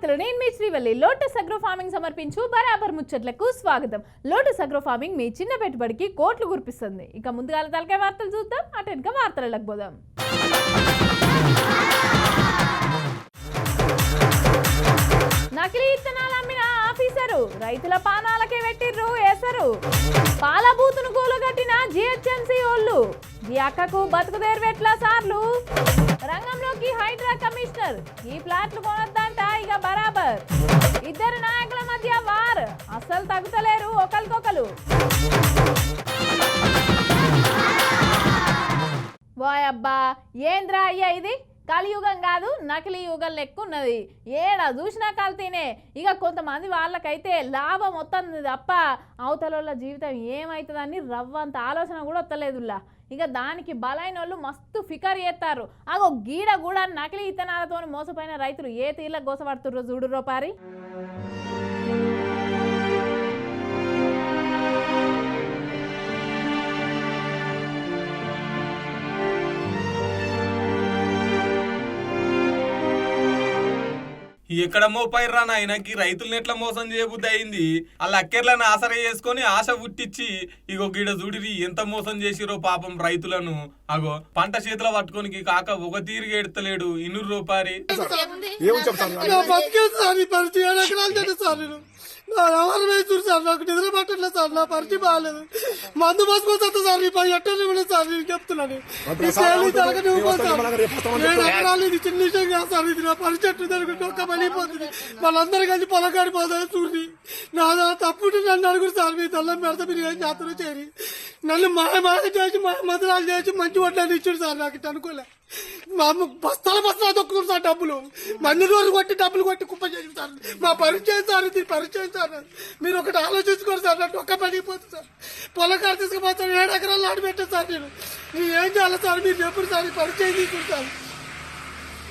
నమస్తే నేను మీ Srivalli lotus agro farming సమర్పించు బరాబర్ ముచ్చట్లకు స్వాగతం. లోటస్ అగ్రో ఫార్మింగ్ మీ చిన్న పెట్టుబడికి కోట్లు గుర్పిస్తుంది. ఇక ముందుగా తలకాయ వార్తలు చూద్దాం, అటెనక వార్తలకు పోదాం. నకిలీ ఇత్తనాలు అమ్మిన ఆఫీసరు రైతుల పానాలకే పెట్టిర్రు ఏసరు. పాల బూతును కూలగట్టిన జిహెచ్ఎంసీ ఓళ్ళు ఈ అక్కకు బతుకుదేరువెట్ల సార్లు. రంగంలోకి హైడ్రా కమిషనర్ ఈ ప్లాట్లు కొనొద్దంట ఇక బరాబర్. ఇద్దరు నాయకుల మధ్య వార్ అస్సలు తగ్గుతలేరు ఒకరికొకరు. వాయబ్బా ఏంద్రా అయ్యా ఇది కలియుగం కాదు నకిలీ యుగం లెక్క ఉన్నది. ఏడా చూసినా కల్తీనే. ఇక కొంతమంది వాళ్ళకైతే లాభం వస్తుంది తప్ప అవతల జీవితం ఏమవుతుందని రవ్వంత ఆలోచన కూడా వస్తలేదులా. ఇక దానికి బలైన వాళ్ళు మస్తు ఫికర్ చేస్తారు. అగో గీడ కూడా నకిలీ ఇత్తనాలతో మోసపోయిన రైతులు ఏ తీర్లకు గోసపడుతుర్రో చూడురో పారి. ఎక్కడ మోపైర్రా నాయనకి రైతులను ఎట్లా మోసం చేయబుద్ధి అయింది. వాళ్ళ అక్కెర్లను ఆసరా చేసుకొని ఆశ పుట్టించి ఇగో గీడ చూడిరి ఎంత మోసం చేసిరో పాపం రైతులను. అగో పంట చేతిలో పట్టుకోనికి కాక ఒక తీరుగా ఎడతలేడు 200 రూపాయలు. ఎవరు వేస్తారు సార్, నాకు నిద్ర పట్టట్లేదు సార్, నా పరిచయం బాగాలేదు, మందు మోసుకొస్తా సార్, ఈ పని ఎట్టని ఇవ్వలేదు సార్, నేను చెప్తున్నాను. నేను ఎకరాలు ఇది చిన్న విషయం కాదు సార్, ఇది నా పరిచెట్టు జరుగుతుంది, ఒక్క పనిపోతుంది, వాళ్ళందరూ కలిసి పొలగాడిపోతారు చూసి నా తప్పుంటే నన్ను అడుగురు సార్, మీ తల్లం పెడతా మీరు ఏం చేస్తారో చేరి నన్ను మాయ చేసి మధురాలు చేసి మంచి వడ్డాన్ని ఇచ్చాడు సార్, నాకు ఇట్లా అనుకోలే. బస్తాలు తొక్కుతారు సార్, డబ్బులు మంది రోజు కొట్టి డబ్బులు కొట్టి కుప్ప చేసి సార్, మా పరిచయం సార్, ఇది పరిచయం సార్, మీరు ఒకటి ఆలోచించుకోరు సార్, నాకు ఒక్క పడిపోతుంది సార్, పొలకారు తీసుకుపోతాను 7 ఎకరాలు ఆడిపెట్టాను సార్, నేను ఏం చేయాలి సార్, మీరు ఎప్పుడు సార్ పరిచయం తీసుకుంటారు.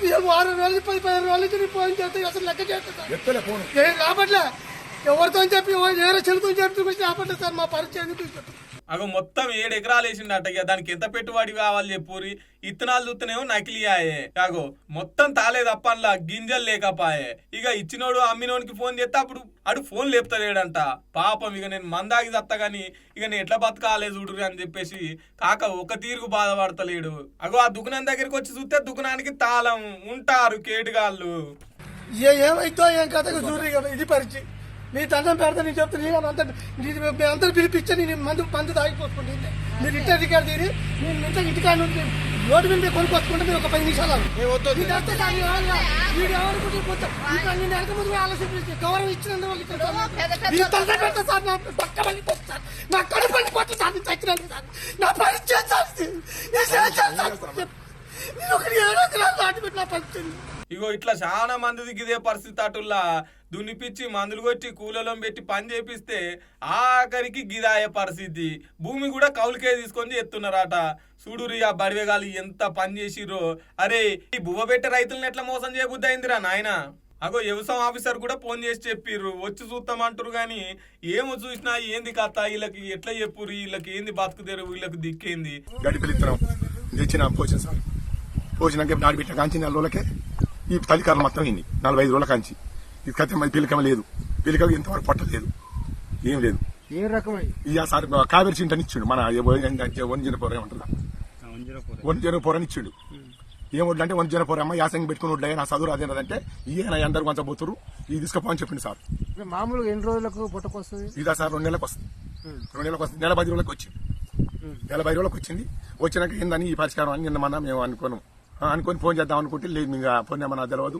6 రోజులు 10 రోజుల నుంచి ఫోన్ చేస్తే అసలు లెక్క చేస్తాను సార్, ఏం రాబట్లే, ఎవరితో చెప్పి వేరే చెల్లితో చెప్పి రాబట్లేదు సార్, మా పరిచయం తీసుకుంటాం. అగో మొత్తం 7 ఎకరాలు వేసిండట. ఇక దానికి ఎంత పెట్టుబడి కావాలి చెప్పురి. ఇత్తనాలు చూస్తేనేమో నకిలీ ఆయే. అగో మొత్తం తాలేదు అప్పన్లా గింజలు లేకపాయే. ఇక ఇచ్చినోడు అమ్మినోడికి ఫోన్ చేస్తే అప్పుడు అడు ఫోన్ లేపుతలేడంట. పాపం ఇక నేను మందాగి చత్తా గాని ఇక నేను ఎట్లా బతకాలే చూడు అని చెప్పేసి కాక ఒక తీరుకు బాధపడతలేడు. అగో ఆ దుకాణం దగ్గరికి వచ్చి చూస్తే దుకాణానికి తాళం ఉంటారు కేటుగాళ్ళు. ఏమైతో ఏం కథకు చూడు, ఇది పరిచయం నీ దండం పెడతా, నేను చెప్తాను, అందరూ పిలిపించా, నేను మందు తాగిపోసుకుంటే మీరు ఇంటర్ రికార్డు తీరి నేను ఇంత ఇంటికాడ నుండి రోడ్డు మీద కొనుక్కొచ్చుకుంటే మీరు ఒక 10 నిమిషాలు ఆలోచించి గౌరవం ఇచ్చినందుకు పెడతా సార్, నా పక్క పడిపోతుంది సార్, నా కడు పడిపోతుంది సార్, నేను చచ్చినందుకు సార్, నా పరిచయం సార్, నేను ఒకటి 7 ఎకరాలు దాటిపెట్టి నా పరిచయం. ఇగో ఇట్లా చాలా మంది ఇదే పరిస్థితి. అటుల్లా దున్నిపిచ్చి మందులు కొట్టి కూలలో పెట్టి పని చేపిస్తే ఆఖరికి గిదాయే పరిస్థితి. భూమి కూడా కౌలుకే తీసుకొని ఎత్తున్నారట. చూడురి ఆ బడివేగాలు ఎంత పని చేసిరో. అరే ఈ బువ్వ పెట్టే రైతులను ఎట్లా మోసం చేయబుద్ధి అయిందిరా నాయన. అగో వ్యవసాయ ఆఫీసర్ కూడా ఫోన్ చేసి చెప్పిర్రు, వచ్చి చూస్తామంటారు గాని ఏమో చూసినా ఏంది కథ, వీళ్ళకి ఎట్లా చెప్పురు, వీళ్ళకి ఏంది బతుకుదేరు, వీళ్ళకి దిక్కేంది. పోసినాక నాడు పెట్టిన కాంచి 4 రోజులకే ఈ తల్లికారులు మొత్తం ఇన్ని 45 రోజుల కాంచి ఇది కథ పిలికమ లేదు, పిలికలు ఇంతవరకు పట్టలేదు, ఏం లేదు. ఏ రకమై ఇక సార్ కావేరి చింటని ఇచ్చిండు, మన 104 ఏమంటారు 104 అని ఇచ్చిండు. ఏం వడ్లు అంటే 104 అమ్మ యాసంగి పెట్టుకుని వడ్లు నా చదువు అదేంటంటే ఈయన అందరు కొంచెం పోతురు, ఇది తీసుకుపోని చెప్పింది సార్. మామూలుగా ఎన్ని రోజులకు పుట్టకొస్తుంది? ఇదా సార్ 2 నెలలకు వస్తుంది, 2 నెలలకు వస్తుంది, నెల 10 రోజులకు వచ్చింది, నెల 10 రోజులకు వచ్చింది. వచ్చినాక ఏందని ఈ పరిష్కారం అని నిన్న మనం మేము అనుకొని ఫోన్ చేద్దాం అనుకుంటే లేదు, ఇంకా ఫోన్ ఏమన్నా తెలియదు.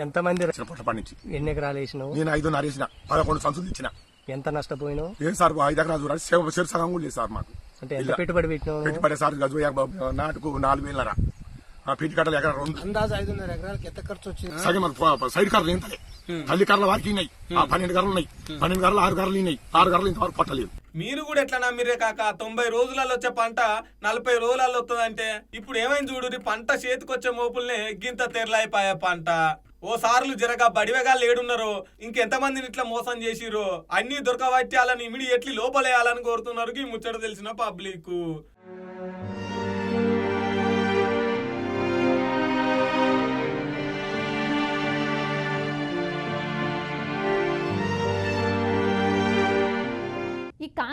ఎంతమంది పొట్ట పండించి ఎన్ని ఎకరాలు వేసినావు? నేను 5.5 వేసిన, 11 సంచులు ఇచ్చిన. ఎంత నష్టపోయినావు? ఏం సార్ 5 ఎకరాలు చూడాలి, చెరు సగం కూడా లేదు సార్ మాకు. అంటే ఎంత పెట్టుబడి పెట్టినావు? పెట్టుబడి సార్ గజు నాటుకు 4,000 ఫీట్ కట్టలు ఎకరా 2 అందాజు 5.5 ఎకరాలకి ఎంత ఖర్చు వచ్చింది? సగం సైడ్ కర్రలు ఏంటలే, తల్లి కర్రలు వారికి ఉన్నాయి, 12 కర్రలు ఉన్నాయి, 12 కర్రలు 6 కర్రలు ఉన్నాయి, 6 కర్రలు ఇంతవరకు పట్టలేదు. మీరు కూడా ఎట్లా నమ్మిరే కాక 90 రోజులలో వచ్చే పంట 40 రోజులలో వస్తుందంటే ఇప్పుడు ఏమైంది చూడు, పంట చేతికొచ్చే మోపుల్నే గింత తెరలైపోయా పంట. ఓ సార్లు జరగా బడివేగా లేడున్నారో ఇంకెంతమందిని ఇట్లా మోసం చేసిరో అన్ని దొరకబట్టి వాళ్ళని ఇమీడియట్లీ లోపలేయాలని కోరుతున్నారు ఈ ముచ్చట తెలిసిన పబ్లిక్.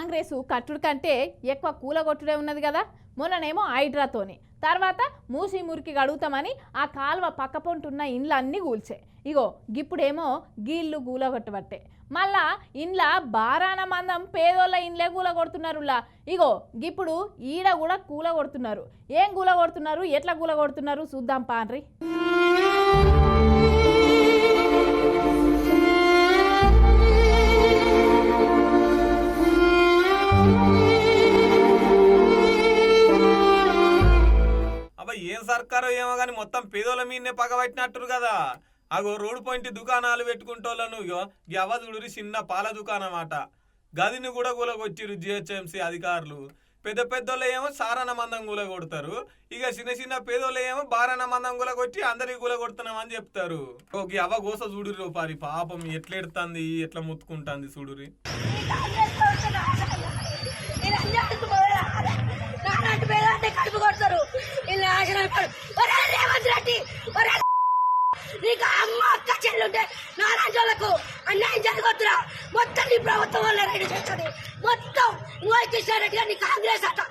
కాంగ్రెస్ కట్టుడు కంటే ఎక్కువ కూలగొట్టుడే ఉన్నది కదా. మొన్ననేమో హైడ్రాతోని, తర్వాత మూసి మురికి గడుగుతామని ఆ కాలువ పక్కపొంటున్న ఇండ్లన్నీ కూల్చే. ఇగో గిప్పుడేమో గీళ్ళు కూలగొట్టబట్టే. మళ్ళా ఇండ్ల బారాన మందం పేదోళ్ళ ఇండ్లే కూలగొడుతున్నారులా. ఇగో గిప్పుడు ఈడ కూడా కూలగొడుతున్నారు. ఏం కూలగొడుతున్నారు, ఎట్లా కూలగొడుతున్నారు చూద్దాం పాన్రి. ఏం సర్కారో ఏమో కానీ మొత్తం పేదోళ్ళ మీదనే పగబట్టినట్టు కదా. అగో రోడ్డు పాయింట్ దుకాణాలు పెట్టుకుంటోళ్ళను గవదుడి చిన్న పాల దుకాణం అట, గదిని కూడా కూలగొట్టిరు జిహెచ్ఎంసీ అధికారులు. పెద్ద పెద్దోళ్ళు ఏమో సారణ మందం కూలగొడతారు, ఇక చిన్న చిన్న పేదోళ్ళు ఏమో బారణ మందం కూలగొట్టి అందరికి కూలగొడుతున్నామని చెప్తారు. అవ్వ గోస చూడురి పారి, పాపం ఎట్లెడుతుంది, ఎట్లా ముత్తుకుంటుంది చూడురి. కడుపు కొడతారు రేవంత్ రెడ్డి. నీకు అమ్మ అక్క చెల్లుంటే నారాజులకు అన్యాయం జరగొద్దురా. మొత్తం నీ ప్రభుత్వం వల్ల రెడీ చేస్తుంది మొత్తం. నువ్వు కృష్ణారెడ్డి గారిని కాంగ్రెస్ అట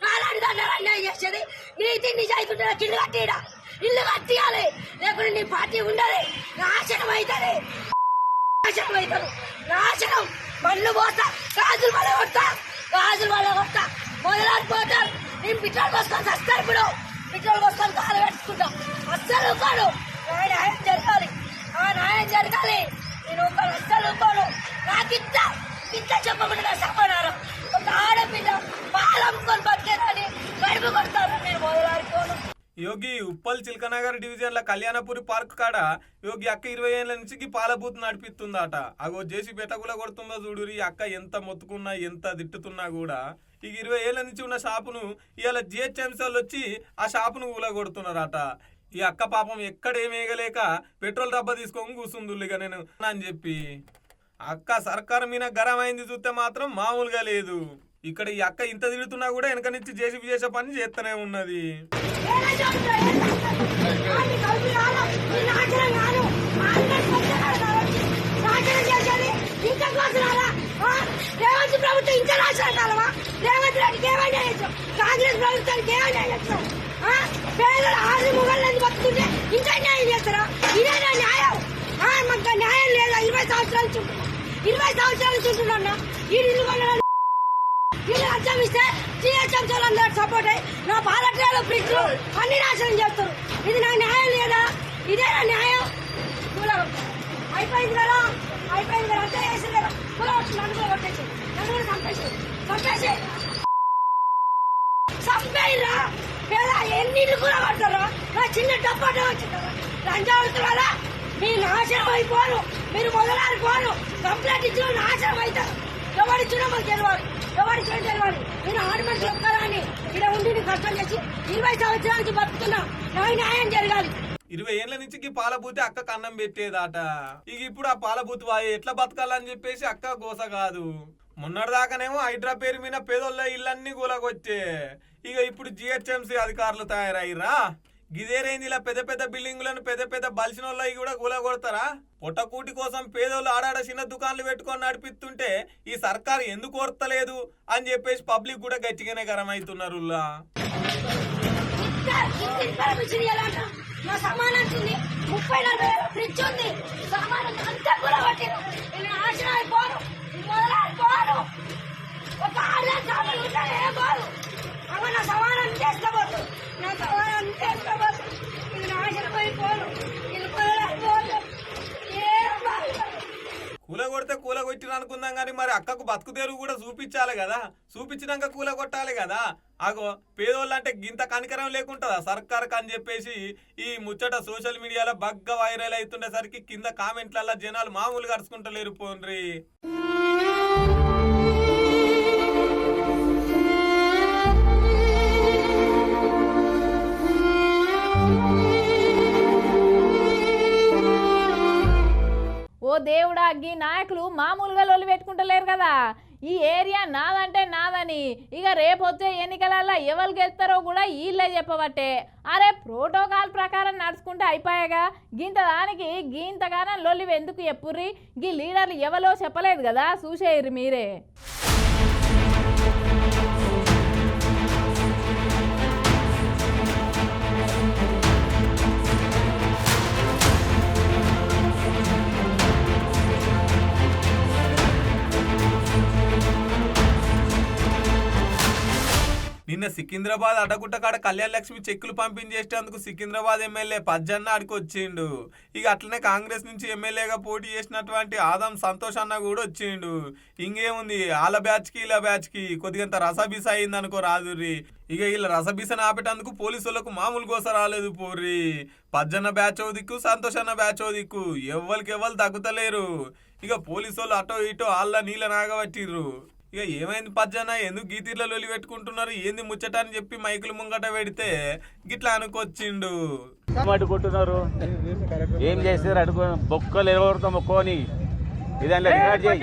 నాలాంటి దాన్ని అన్యాయం చేసేది. నీతి నిజాయితీ ఉంటే ఇల్లు కట్టిడా, ఇల్లు కట్టియాలి, లేకుంటే నీ పార్టీ ఉండదు. నాశనం అవుతుంది, నాశనం అవుతారు, నాశనం. పళ్ళు పోతా, గాజులు పడ కొడతా, గాజులు పడ కొడతా, మొదలాడిపోతారు. నేను పిట్రోల్ పోసుకొని వస్తారు. ఇప్పుడు పిట్రోల్ పోసుకొని కాలు పెట్టుకుంటాం. అస్సలు ఊకోను, న్యాయం జరగాలి, ఆ న్యాయం జరగాలి. నేను ఊకోను, అస్సలు ఊకోను. నాకు ఇంత చెప్పకుండా సమానారం. ఒక ఆడపిల్ల పాలమ్ముకొని బతికేదాన్ని గడుపు కొడతాను, నేను మొదలాడుకోను. యోగి ఉప్పల్ చిల్కనగర్ డివిజన్ల కళ్యాణపురి పార్క్ కాడ యోగి అక్క 20 ఏళ్ల నుంచి పాల బూత్ నడిపిస్తుందట. అగో జేసీ పెట్ట కూడా కొడుతుందో చూడురి. అక్క ఎంత మొత్తుకున్నా ఎంత తిట్టుతున్నా కూడా ఇక 20 ఏళ్ల నుంచి ఉన్న షాపును ఇవాళ జిహెచ్ఎంసీ వాళ్ళు వచ్చి ఆ షాపును కూలగొడుతున్నారట. ఈ అక్క పాపం ఎక్కడేమేయగలేక పెట్రోల్ డబ్బా తీసుకొని కూర్చుందుల్లిగా నేను అని చెప్పి. అక్క సర్కారు మీద గరం అయింది చూస్తే మాత్రం మామూలుగా లేదు. ఇక్కడ ఈ అక్క ఇంత తిడుతున్నా కూడా వెనక నుంచి జేసీబీ చేసే పని చేస్తూనే ఉన్నది. రేవంత్ ప్రభుత్వం ఇంకా నాశనం కాలమా? రేవంత్ రెడ్డికి ఏమైనా కాంగ్రెస్ ప్రభుత్వానికి ఏమైనా చేస్తాం? పేదలు ఆరు మొగళ్ళని బతుకుంటే ఇంకా న్యాయం చేస్తారా? ఇదేనా న్యాయం? మాకు న్యాయం లేదా? 20 సంవత్సరాలు చుంటున్నా, 20 సంవత్సరాలు చుంటున్నా. ఈ ఇల్లు కొనడం ఇల్లు అర్థం ఇస్తే జిహెచ్ఎంసీ వాళ్ళందరూ సపోర్ట్ అయ్యి నా పాలట్రాలు ఫ్రిడ్జ్ అన్ని నాశనం చేస్తారు. ఇది నాకు న్యాయం లేదా? ఇదేనా న్యాయం? అయిపోయింది కదా, అయిపోయింది కదా, అంతే చేసింది కదా. నన్ను కూడా కొట్టేసి, నన్ను కూడా చంపేసి చంపేయరా. పేద ఎన్నిళ్ళు కూడా పడతారా? నా చిన్న డబ్బాటే వచ్చిందా లంచం అవుతున్నారా? మీరు నాశనం అయిపోను, మీరు మొదలాడిపోను. కంప్లైంట్ ఇచ్చిన నాశనం అవుతారు. ఎవరిచ్చినా మాకు తెలియాలి, ఎవరిచ్చినా తెలియాలి. నేను ఆర్మెంట్ చెప్తారా అని ఇక్కడ ఉండి కష్టం చేసి 20 సంవత్సరాల నుంచి బతుకుతున్నా. నాకు న్యాయం జరగాలి. 20 ఏళ్ల నుంచి పాలబూతి అక్క కన్నం పెట్టేదాట. ఇక ఇప్పుడు ఆ పాలబూతి వాయి ఎట్లా బతకాలని చెప్పేసి అక్క గోస కాదు. మొన్నటిదాకానేమో హైడ్రా పేరు మీద పేదోళ్ళ ఇళ్ళన్నీ కూలగొచ్చే. ఇక ఇప్పుడు జిహెచ్ఎంసీ అధికారులు తయారయ్యిరా. గిదే రేంజిలా పెద్ద పెద్ద బిల్డింగులను పెద్ద పెద్ద బలిసిన వాళ్ళకి కూడా కూలగొడతారా? పొట్టకూటి కోసం పేదోళ్ళు ఆడాడ చిన్న దుకాణాలు పెట్టుకొని నడిపిస్తుంటే ఈ సర్కారు ఎందుకు ఓర్తలేదు అని చెప్పేసి పబ్లిక్ కూడా గట్టిగానే గరమవుతున్నారు. నా సామాన్ 30-40 ఫ్రిడ్జ్ ఉంది, సామాన్ అంతా కూడా పట్టిన నాశనం అయిపోను, మొదలైపోను. ఒక ఆడదాన్ని ఏం పోదు. అవ నా సమానం చేసుకోబోదు, నా సమానం చేసుకోబోదు. ఇది నాశనం అయిపోను, ఇది మొదలైపోదు. కూలగొడితే కూలగొట్టిన అనుకుందాం కానీ మరి అక్కకు బతుకు తెరువు కూడా చూపించాలి కదా. చూపించినాక కూలగొట్టాలి కదా. అగో పేదోళ్ళు అంటే గింత కనికరం లేకుంటుందా సర్కార్కి అని చెప్పేసి ఈ ముచ్చట సోషల్ మీడియాలో బగ్గా వైరల్ అవుతుండేసరికి కింద కామెంట్లలో జనాలు మామూలుగా అరుచుకుంటలేరు పోన్రి. ఓ దేవుడా, గీ నాయకులు మామూలుగా లొల్లి పెట్టుకుంటలేరు కదా. ఈ ఏరియా నాదంటే నాదని. ఇక రేపు వచ్చే ఎన్నికలలో ఎవరు గెలుస్తారో కూడా వీళ్ళే చెప్పబట్టే. అరే ప్రోటోకాల్ ప్రకారం నడుచుకుంటే అయిపోయాగా, గింత దానికి గింతగానో లొల్లి ఎందుకు చెప్పుర్రి? గీ లీడర్లు ఎవరో చెప్పలేదు కదా, చూసేయరు మీరే. నిన్న సికింద్రాబాద్ అడ్డగుట్ట కాడ కళ్యాణ లక్ష్మి చెక్కులు పంపించేసేందుకు సికింద్రాబాద్ ఎమ్మెల్యే పజ్జన్న ఆడికి వచ్చిండు. ఇక అట్లనే కాంగ్రెస్ నుంచి ఎమ్మెల్యేగా పోటీ చేసినటువంటి ఆదం సంతోష్ అన్న కూడా వచ్చిండు. ఇంకేముంది, వాళ్ళ బ్యాచ్కి వీళ్ళ బ్యాచ్కి కొద్దిగంత రసబీస అయింది అనుకో రాదుర్రి. ఇక వీళ్ళ రసబీసను ఆపేటందుకు పోలీసులకు మామూలు కోస రాలేదు పోర్రి. పజ్జన్న బ్యాచ్ ఓ దిక్కు, సంతోష్ అన్న బ్యాచ్ ఓ దిక్కు, ఎవ్వరికి ఎవ్వరు తగ్గుతలేరు. ఇక పోలీసు వాళ్ళు అటో ఇటో వాళ్ళ నీళ్ళ నాగబట్టిర్రు. ఇక ఏమైంది పజ్జన, ఎందుకు గీతీర్ల లొలి పెట్టుకుంటున్నారు, ఏంది ముచ్చట అని చెప్పి మైకులు ముంగట పెడితే గిట్లా అనుకొచ్చిండు. అడ్డుకుంటున్నారు, ఏం చేస్తారు? అడుగు బొక్కలు ఎవరితో మొక్కోని ఇది అందులో రికార్డ్ చేయి,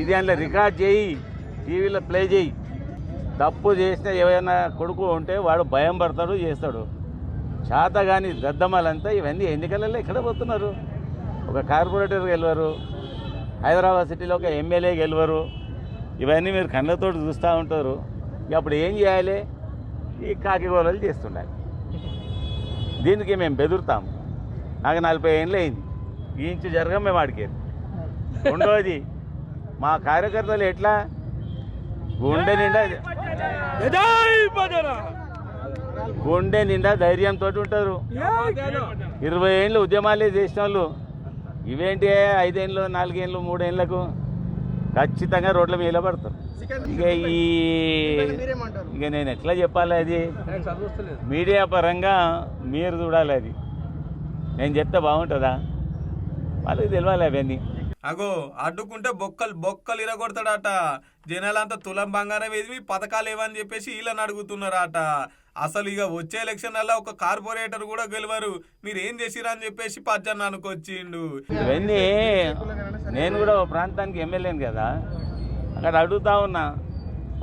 ఇది అందులో రికార్డ్ చేయి, టీవీలో ప్లే చేయి. తప్పు చేసిన ఏమైనా కొడుకు ఉంటే వాడు భయం పడతాడు, చేస్తాడు. చేత కానీ దద్దమ్మలంతా ఇవన్నీ ఎన్నికలలో ఎక్కడ పోతున్నారు? ఒక కార్పొరేటర్ గెలవరు, హైదరాబాద్ సిటీలో ఒక ఎమ్మెల్యే గెలవరు. ఇవన్నీ మీరు కళ్ళతో చూస్తూ ఉంటారు. ఇక అప్పుడు ఏం చేయాలి? ఈ కాకిగోళలు చేస్తుండాలి. దీనికి మేము బెదురుతాం. నాకు 40 ఏళ్ళు అయింది, ఈ ఇంచు జరగం మేము అడిగేది. రెండోది, మా కార్యకర్తలు ఎట్లా గుండె నిండా ధైర్యంతో ఉంటారు. 20 ఏళ్ళు ఉద్యమాలే చేసిన వాళ్ళు ఇవేంటి 5 ఏళ్ళు 4 ఏళ్ళు 3 ఏళ్ళకు ఖచ్చితంగా రోడ్ల మీద పడతారు. ఇక నేను ఎట్లా చెప్పాలి? అది మీడియా పరంగా మీరు చూడాలి. అది నేను చెప్తే బాగుంటుందా? వాళ్ళకి తెలియాలి అవన్నీ. అగో అడ్డుకుంటే బొక్కలు ఇరగొడతాడట. జనాలంతా తులం బంగారం వేసి పథకాలు ఏవని చెప్పేసి వీళ్ళని అడుగుతున్నారట. అసలు ఇక వచ్చే ఎలక్షన్లలో ఒక కార్పొరేటర్ కూడా గెలవరు, మీరు ఏం చేసిరా అని చెప్పేసి పజ్జన్న అనుకొచ్చిండు. ఇవన్నీ నేను కూడా ఒక ప్రాంతానికి ఎమ్మెల్యేను కదా, అక్కడ అడుగుతా ఉన్నా.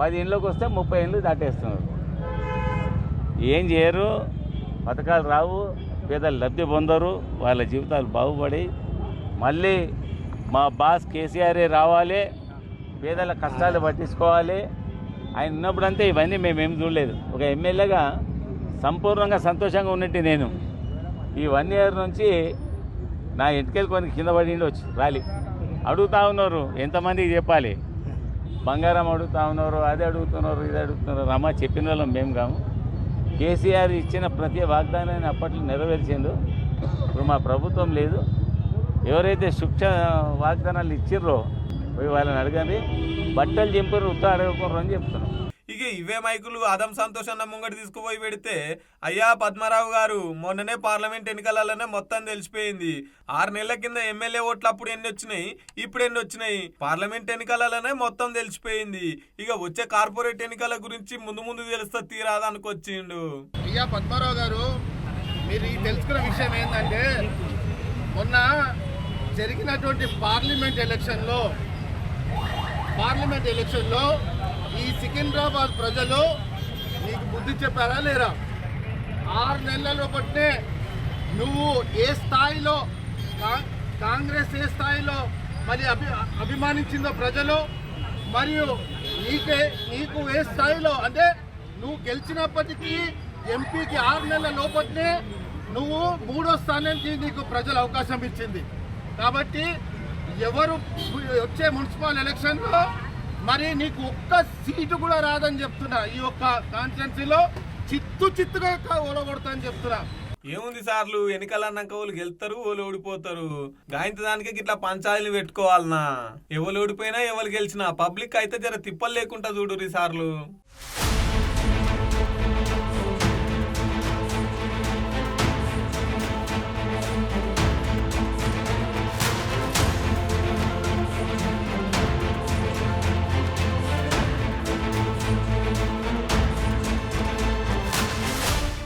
10 ఏళ్ళకి వస్తే 30 ఏళ్ళు దాటేస్తున్నారు. ఏం చేయరు, పథకాలు రావు, పేదలు లబ్ధి పొందరు, వాళ్ళ జీవితాలు బాగుపడి మళ్ళీ మా బాస్ కేసీఆరే రావాలి, పేదల కష్టాలు పట్టించుకోవాలి. ఆయన ఉన్నప్పుడంతే ఇవన్నీ మేమేం చూడలేదు. ఒక ఎమ్మెల్యేగా సంపూర్ణంగా సంతోషంగా ఉన్నట్టు నేను ఈ 1 ఇయర్ నుంచి నా ఇంటికెళ్ళి కొన్ని కింద పడి ఉండొచ్చు రాలి. అడుగుతూ ఉన్నారు, ఎంతమందికి చెప్పాలి? బంగారం అడుగుతూ ఉన్నారు, అది అడుగుతున్నారు, ఇది అడుగుతున్నారు. రమ్మ చెప్పిన వాళ్ళం మేము కాము. కేసీఆర్ ఇచ్చిన ప్రతి వాగ్దానాన్ని అప్పట్లో నెరవేర్చిండు. ఇప్పుడు మా ప్రభుత్వం లేదు. ఎవరైతే శుక్ష వాగ్దానాలు ఇచ్చిర్రో పోయి వాళ్ళని అడగండి. బట్టలు చింపరు, ఉత్త అడగకూడరు అని చెప్తున్నాం. ఇక ఇవే మైకులు ఆదం సంతోష్ అన్న ముంగటి తీసుకుపోయి పెడితే, అయ్యా పద్మారావు గారు, మొన్ననే పార్లమెంట్ ఎన్నికలలోనే మొత్తం తెలిసిపోయింది. 6 నెలల కింద ఎమ్మెల్యే ఓట్లు అప్పుడు ఎన్ని వచ్చినాయి, ఇప్పుడు ఎన్ని వచ్చినాయి, పార్లమెంట్ ఎన్నికలలోనే మొత్తం తెలిసిపోయింది. ఇక వచ్చే కార్పొరేట్ ఎన్నికల గురించి ముందు తెలుస్తా తీరాదానికి వచ్చిండు. అయ్యా పద్మారావు గారు, మీరు తెలుసుకున్న విషయం ఏంటంటే, మొన్న జరిగినటువంటి పార్లమెంట్ ఎలక్షన్లో ఈ సికింద్రాబాద్ ప్రజలు నీకు బుద్ధి చెప్పారా లేరా? 6 నెలల బట్టే నువ్వు ఏ స్థాయిలో కాంగ్రెస్ ఏ స్థాయిలో మరి అభిమానించిందో ప్రజలు, మరియు నీకు ఏ స్థాయిలో అంటే నువ్వు గెలిచినప్పటికీ ఎంపీకి 6 నెలల లోపట్నే నువ్వు 3వ స్థానానికి నీకు ప్రజలు అవకాశం ఇచ్చింది. కాబట్టి ఎవరు వచ్చే మున్సిపల్ ఎలక్షన్లో మరి నీకు ఒక్క సీటు కూడా రాదని చెప్తున్నా. ఈ ఒక్క కాన్స్టిట్యున్సీలో చిత్తుగా ఓడగొడతా అని చెప్తున్నా. ఏముంది సార్లు, ఎన్నికలన్నాక వాళ్ళు గెలుస్తారు, వాళ్ళు ఓడిపోతారు. గాయంత దానికి ఇట్లా పంచాయతీలు పెట్టుకోవాలనా? ఎవరు ఓడిపోయినా ఎవరు గెలిచినా పబ్లిక్ అయితే జర తిప్పలు లేకుండా చూడు సార్లు.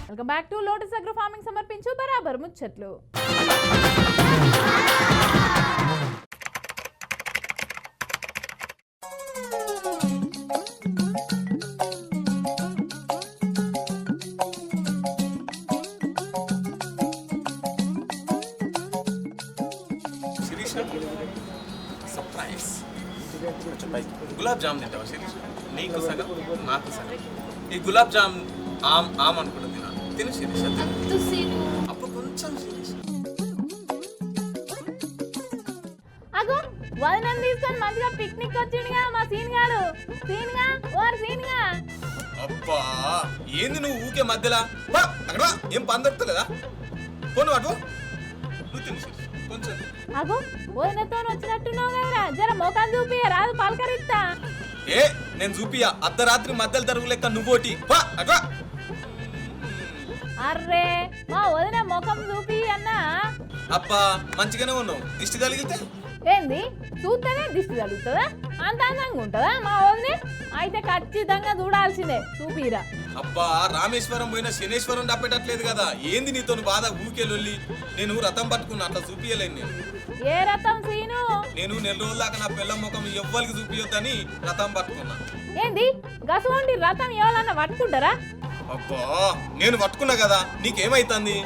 Welcome back to lotus agro farming సమర్పించు బరాబర్ ముచ్చట్లు. శిరీష సర్ప్రైజ్ గులాబ్ జామ్ తింటావా శిరీష? నీకు సగం నాకు సగం. ఈ గులాబ్ జామ్ ఆమ్ అనుకుంటా తిను శిరీష. అప్పుడు కొంచెం శిరీష. అగో వదనం తీసుకొని మంచిగా పిక్నిక్ వచ్చిండుగా మా సీన్గాడు. సీన్గా అబ్బా ఏంది నువ్వు ఊకే మధ్యలా? అక్కడ ఏం పని దొరుకుతలేదా? పోను అటు నువ్వు తిను శిరీష కొంచెం. అగో వదనతో వచ్చినట్టున్నావు కదరా, జర మోకాలు చూపి రాదు పలకరిస్తా. ఏ నేను చూపియా అర్ధరాత్రి మధ్యలో తరుగు లెక్క నువ్వోటి అటు. అర్రే మా వదిన ముఖం చూపి అన్నా. అబ్బా మంచిగానే ఉన్నావు. దిష్టి తగిలితే ఏంది చూస్తేనే దిష్టి తగులుతుందా? అంత అందంగా ఉంటుందా మా వదిన? అయితే ఖచ్చితంగా చూడాల్సిందే, చూపిరా. అబ్బా రామేశ్వరం పోయిన శనేశ్వరం డబ్బెట్టట్లేదు కదా. ఏంది నీతో బాధ ఊకే లొల్లి? నేను రథం పట్టుకున్నా, అట్లా చూపియలేను నేను. ఏ రథం సీను? నేను 4 రోజుల దాకా నా పిల్ల ముఖం ఎవ్వరికి చూపియొద్దని రథం పట్టుకున్నా. ఏంది గసవంటి రథం ఎవరన్నా పట్టుకుంటారా? అబ్బా నేను పట్టుకున్నా కదా, నీకేమైతుంది?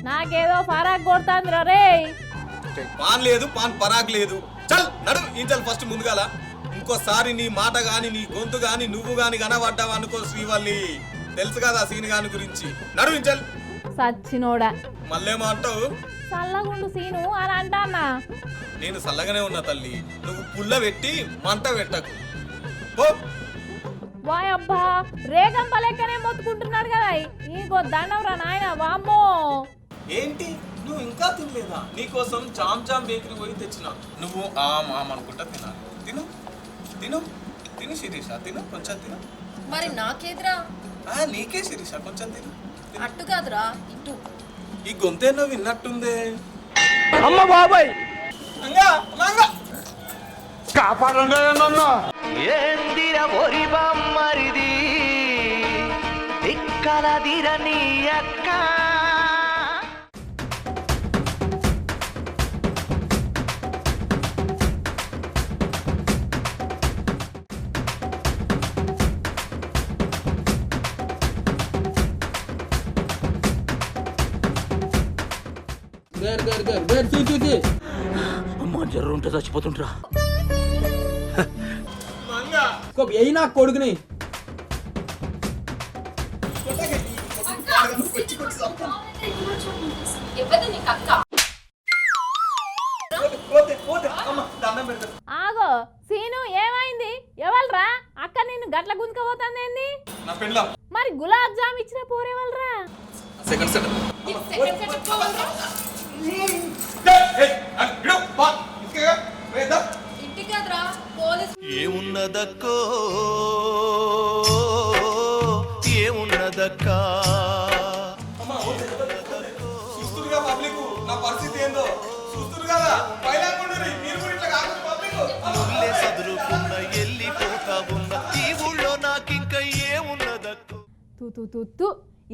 నాకేదో ఫరాక్ కొడుతుంది రే. పాన్ లేదు, పాన్ పరాగ్ లేదు. చల్ నడు ఇంచల్ ఫస్ట్ ముందుగాల. ఇంకోసారి నీ మాట గాని నీ గొంతు గాని నువ్వు గాని కనబడ్డావు అనుకో శ్రీవల్లి, తెలుసు కదా సీని గాని గురించి. నడు ఇంచల్. సచ్చినోడా మళ్ళేమో అంటావు? చల్లగుండు సీను అని అంటానా. నేను చల్లగానే ఉన్నా తల్లి, నువ్వు పుల్ల పెట్టి మంట పెట్టకు. పో. వాయ్ అబ్బా రేగం పలెక్కనే మొత్తుకుంటున్నాడు కదా. ఇంకో దండవరా నాయన. వామ్మో ఏంటి నువ్వు ఇంకా తినలేదా? నీకోసం జామ్ బేకరీ పోయి తెచ్చిన. నువ్వు ఆమ్ అనుకుంటా తినాలి. తిను తిను తిను శిరీష, తిను కొంచెం తిను. మరి నాకేదిరా? నీకే శిరీష కొంచెం తిను. అట్టు కాదురా ఇటు. ఈ గొంతేనో విన్నట్టుందే. అమ్మ బాబాయ్ కాపాడండి నన్ను. ఏందిర ఒరి బమ్మరిది తిక్కలదిర నీ అక్క. అమ్మ జర్రు ఉంటే చచ్చిపోతుంటరా. ఏ నా కొడుకుని ఆగో సీను ఏమైంది? ఎవల్రా అక్క నిన్ను గట్ల గుంజుకపోతుంది ఏంది? నా పెళ్ళాం. మరి గులాబ్ జామ్ ఇచ్చిన పోరేవల్రా? సెకండ్ ఇంటికి కాదురా పోలీస్. ఏమున్నదక్కో ఏమున్నదక్కా. చూస్తురుగా పబ్లిక్ నా పరిస్థితి ఏందో చూస్తురు కదా. మీరు కూడా ఇట్లా కాకుండా పబ్లిక్ ఊళ్ళే సదురుకున్న ఎల్లిపోతా ఉన్న ఈ ఊళ్ళో నాకింక ఏమున్నదక్కో. తూ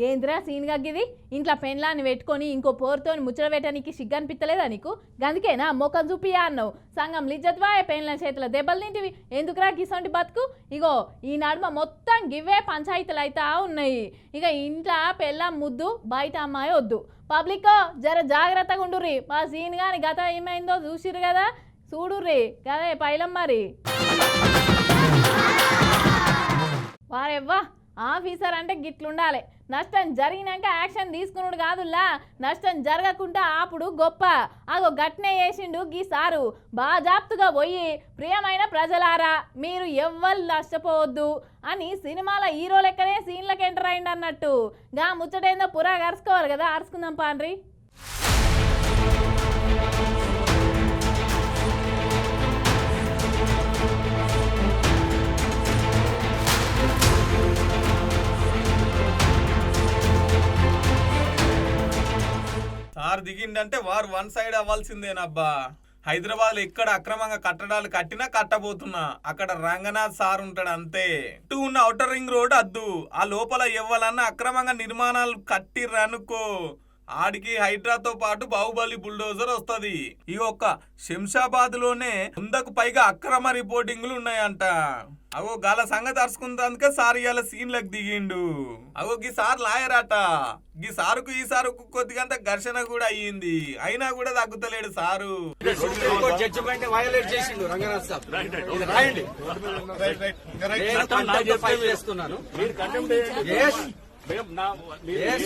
ఏంద్రా సీన్ గగ్గిది? ఇంట్లో పెండ్లాన్ని పెట్టుకొని ఇంకో పోరుతోని ముచ్చట పెట్టడానికి సిగ్గనిపిత్తలేదా నీకు? గందుకేనా మొక్కం చూపియా అన్నావు? సంఘం లిజ్జత్వా పెండ్ల చేతుల దెబ్బలు తింటివి. ఎందుకురా గిసంటి బతుకు? ఇగో ఈ నడుమ మొత్తం గివ్వే పంచాయతీలు అయితే ఉన్నాయి. ఇక ఇంట్లో పెళ్ళాం ముద్దు, బయట అమ్మాయి వద్దు. పబ్లిక్ జర జాగ్రత్తగా ఉండుర్రి. మా సీన్ గాని గత ఏమైందో చూసిర్రు కదా, చూడుర్రి కదే పైలం మరి. వారెవ్వా ఆఫీసర్ అంటే గిట్లుండాలి. నష్టం జరిగినాక యాక్షన్ తీసుకున్నాడు కాదుల్లా, నష్టం జరగకుండా ఆపుడు గొప్ప. అగో గట్నే చేసిండు గీ సారు. బాజాప్తుగా పోయి ప్రియమైన ప్రజలారా మీరు ఎవ్వరు నష్టపోవద్దు అని సినిమాల హీరో లెక్కనే సీన్లకు ఎంటర్ అయింది అన్నట్టు. గా ముచ్చటేందో పురా అరుచుకోవాలి కదా, అరుచుకుందాం పాండ్రి. సార్ దిగిండంటే వారు వన్ సైడ్ అవ్వాల్సిందేనబ్బా. హైదరాబాద్ లో ఎక్కడ అక్రమంగా కట్టడాలు కట్టినా కట్టబోతున్నా, అక్కడ రంగనాథ్ సార్ ఉంటాడు అంతే. ఇటు ఉన్న ఔటర్ రింగ్ రోడ్ అద్దు, ఆ లోపల ఎవ్వాలన్నా అక్రమంగా నిర్మాణాలు కట్టిర్రనుకో ఆడికి హైడ్రాతో పాటు బాహుబలి బుల్డోజర్ వస్తది. ఈ ఒక్క శంషాబాద్ లోనే 100కు పైగా అక్రమ రిపోర్టింగ్లు ఉన్నాయంట. అగో గాల సంగతి అరుచుకుందానికే సార్ ఇవాళ సీన్లకు దిగిండు. అగో గీ సార్ లాయర్ అట. గీ సారుకు ఈ సారుకు కొద్దిగంత ఘర్షణ కూడా అయ్యింది. అయినా కూడా తగ్గుతలేడు సారు. జడ్జిమెంట్ వైలేట్ చేసిండు రంగనాథ్ సాబ్. రాయండి. చేస్తున్నాను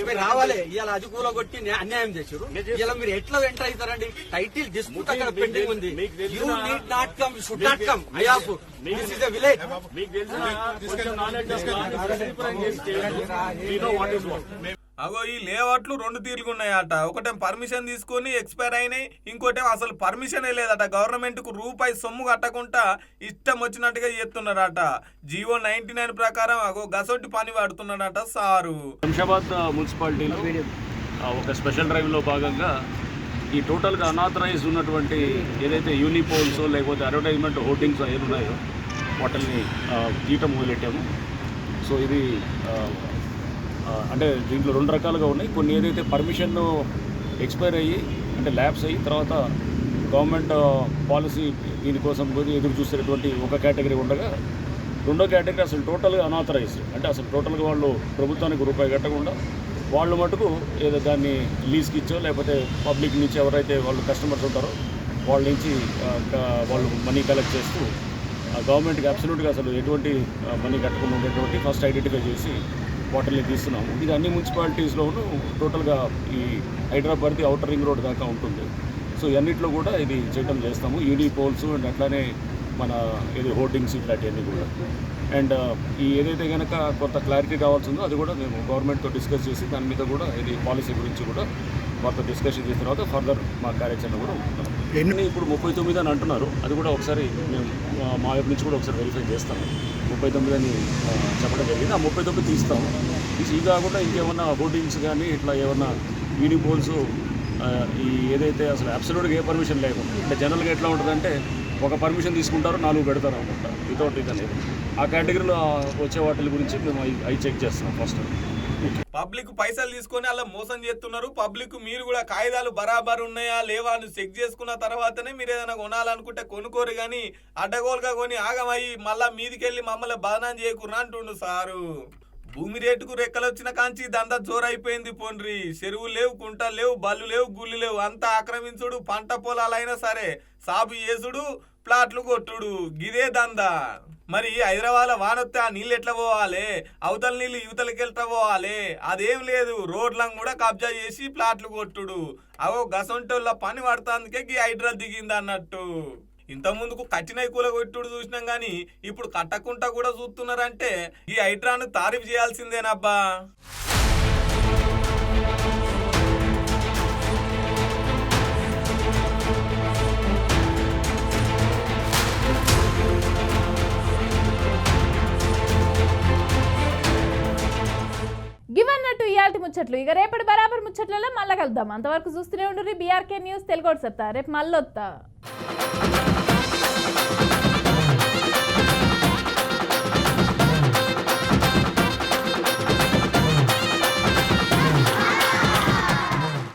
మీరు రావాలి. ఇవాళ అది కూలగొట్టి అన్యాయం చేశారు. ఇలా మీరు ఎట్లా ఎంటర్ అవుతారండి? టైటిల్ డిస్ప్యూట్ అక్కడ పెండింగ్ ఉంది. You need not come, should not come. అయాపు దిస్ ఇస్ ఎ విలేజ్. అగో ఈ లేఅవుట్లు 2 తీరుగున్నాయట. ఒకటేం పర్మిషన్ తీసుకొని ఎక్స్పైర్ అయినాయి, ఇంకోటేం అసలు పర్మిషనే లేదట. గవర్నమెంట్ కు రూపాయి సొమ్ము కట్టకుండా ఇష్టం వచ్చినట్టుగా చేస్తున్నారట. జీవో 99 ప్రకారం అగో గసొట్టి పని పడుతున్నాడట సారు. శంషాబాద్ మున్సిపాలిటీలో ఒక స్పెషల్ డ్రైవ్లో భాగంగా ఈ టోటల్గా అనాథరైజ్ ఉన్నటువంటి ఏదైతే యూనిపోల్స్ లేకపోతే అడ్వర్టైజ్మెంట్ హోర్డింగ్స్ ఏమి ఉన్నాయో వాటిని గీయటం మొదలెట్టాము. సో ఇది అంటే దీంట్లో 2 రకాలుగా ఉన్నాయి. కొన్ని ఏదైతే పర్మిషన్ ఎక్స్పైర్ అయ్యి అంటే ల్యాబ్స్ అయ్యి తర్వాత గవర్నమెంట్ పాలసీ దీనికోసం ఎదురు చూసేటువంటి ఒక కేటగిరీ ఉండగా, రెండో కేటగిరీ అసలు టోటల్గా అనాథరైజ్డ్. అంటే అసలు టోటల్గా వాళ్ళు ప్రభుత్వానికి రూపాయి కట్టకుండా వాళ్ళు మటుకు ఏదో దాన్ని లీజ్కి ఇచ్చో లేకపోతే పబ్లిక్ నుంచి ఎవరైతే వాళ్ళు కస్టమర్స్ ఉంటారో వాళ్ళ నుంచి వాళ్ళు మనీ కలెక్ట్ చేస్తూ గవర్నమెంట్కి అబ్సల్యూట్గా అసలు ఎటువంటి మనీ కట్టకుండా ఉండేటువంటి ఫస్ట్ ఐడెంటిఫై చేసి వాటిని తీస్తున్నాము. ఇది అన్ని మున్సిపాలిటీస్లోనూ టోటల్గా ఈ హైదరాబాద్ అవుటర్ రింగ్ రోడ్ దాకా ఉంటుంది. సో ఇవన్నిట్లో కూడా ఇది చేయటం చేస్తాము. యూని పోల్స్ అండ్ అట్లానే మన ఇది హోర్డింగ్స్ ఇట్లాంటివన్నీ కూడా. అండ్ ఈ ఏదైతే కనుక కొంత క్లారిటీ కావాల్సిందో అది కూడా మేము గవర్నమెంట్తో డిస్కస్ చేసి దాని మీద కూడా ఇది పాలసీ గురించి కూడా వారితో డిస్కషన్ చేసిన తర్వాత ఫర్దర్ మా కార్యాచరణ కూడా ఉంటున్నాం. ఇప్పుడు 39 అని అంటున్నారు. అది కూడా ఒకసారి మేము మా వైపు నుంచి కూడా ఒకసారి వెరిఫై చేస్తాము. 39 అని చెప్పడం జరిగింది. ఆ 39 తీస్తాము. ఇది కాకుండా ఇంకేమన్నా హోర్డింగ్స్ కానీ ఇట్లా ఏమన్నా యూనిపోల్స్ ఈ ఏదైతే అసలు అబ్సల్యూట్గా ఏ పర్మిషన్ లేకుండా అంటే జనరల్గా ఎట్లా ఉంటుందంటే ఒక పర్మిషన్ తీసుకుంటారు 4 పెడతారు అనుకుంటా వితౌట్ ఇది అనేది. ఆ కేటగిరీలో వచ్చే వాటి గురించి మేము అవి చెక్ చేస్తున్నాం ఫస్ట్. పబ్లిక్ పైసలు తీసుకొని అలా మోసం చేస్తున్నారు. పబ్లిక్ మీరు కూడా కాయిదాలు బరాబర్ ఉన్నాయా లేవా అని చెక్ చేసుకున్న తర్వాతనే మీరు ఏదైనా కొనాలనుకుంటే కొనుక్కోరు కానీ అడ్డగోలుగా కొని ఆగమయ్యి మళ్ళా మీదికెళ్ళి మమ్మల్ని బదనాం చేయకురా అంటుండు సారు. భూమి రేటుకు రెక్కలు వచ్చిన కాంచి దందా జోరైపోయింది. పోండ్రి చెరువులు లేవు, కుంటలు లేవు, బళ్ళు లేవు, గుళ్ళు లేవు, అంతా ఆక్రమించుడు, పంట పొలాలైనా సరే సాగు చేసుడు, ప్లాట్లు కొట్టుడు, గిదే దందా. మరి హైదరాబాద్ వానొస్తే ఆ నీళ్ళు ఎట్లా పోవాలి? అవతల నీళ్ళు యువతలకి ఎట్లా పోవాలి? అదేం లేదు, రోడ్లను కూడా కబ్జా చేసి ప్లాట్లు కొట్టుడు. అవో గసంటోళ్ళ పని పడతానికే ఈ హైడ్రా దిగింది అన్నట్టు. ఇంత ముందుకు కట్టినై కూల కొట్టుడు చూసినాం గానీ ఇప్పుడు కట్టకుండా కూడా చూస్తున్నారంటే ఈ హైడ్రాను తారీఫ్ చేయాల్సిందేనబ్బా. గివన్నట్టు ఇయాల్టి ముచ్చట్లు. ఇక రేపటి బరాబర్ ముచ్చట్లలో మళ్ళీ కలుద్దాం. అంతవరకు చూస్తూనే ఉండు బీఆర్కే న్యూస్ తెలుగు సత్తా. రేపు మళ్ళీ వస్తా.